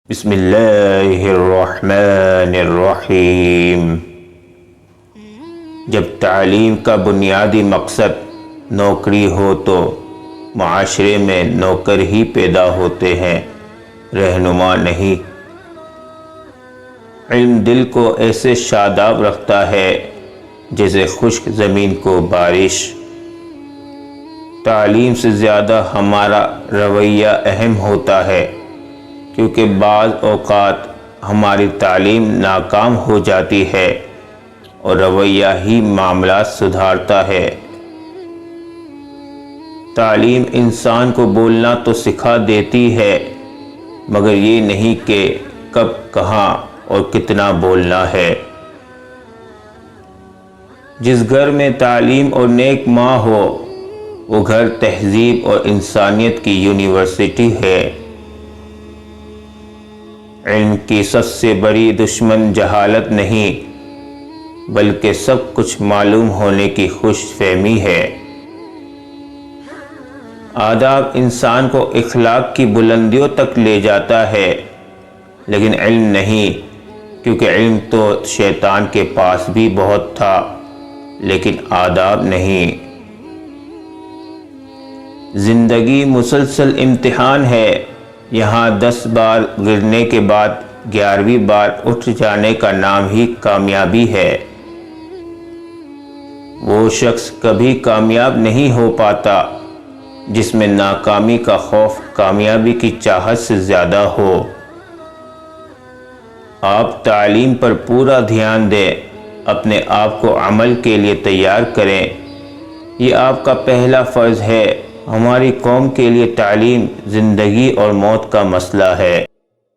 بسم اللہ الرحمن الرحیم۔ جب تعلیم کا بنیادی مقصد نوکری ہو تو معاشرے میں نوکر ہی پیدا ہوتے ہیں، رہنما نہیں۔ علم دل کو ایسے شاداب رکھتا ہے جیسے خشک زمین کو بارش۔ تعلیم سے زیادہ ہمارا رویہ اہم ہوتا ہے، کیونکہ بعض اوقات ہماری تعلیم ناکام ہو جاتی ہے اور رویہ ہی معاملات سدھارتا ہے۔ تعلیم انسان کو بولنا تو سکھا دیتی ہے، مگر یہ نہیں کہ کب، کہاں اور کتنا بولنا ہے۔ جس گھر میں تعلیم اور نیک ماں ہو، وہ گھر تہذیب اور انسانیت کی یونیورسٹی ہے۔ علم کی سب سے بڑی دشمن جہالت نہیں، بلکہ سب کچھ معلوم ہونے کی خوش فہمی ہے۔ آداب انسان کو اخلاق کی بلندیوں تک لے جاتا ہے، لیکن علم نہیں، کیونکہ علم تو شیطان کے پاس بھی بہت تھا، لیکن آداب نہیں۔ زندگی مسلسل امتحان ہے، یہاں 10 بار گرنے کے بعد 11ویں بار اٹھ جانے کا نام ہی کامیابی ہے۔ وہ شخص کبھی کامیاب نہیں ہو پاتا جس میں ناکامی کا خوف کامیابی کی چاہت سے زیادہ ہو۔ آپ تعلیم پر پورا دھیان دیں، اپنے آپ کو عمل کے لیے تیار کریں، یہ آپ کا پہلا فرض ہے۔ ہماری قوم کے لیے تعلیم زندگی اور موت کا مسئلہ ہے۔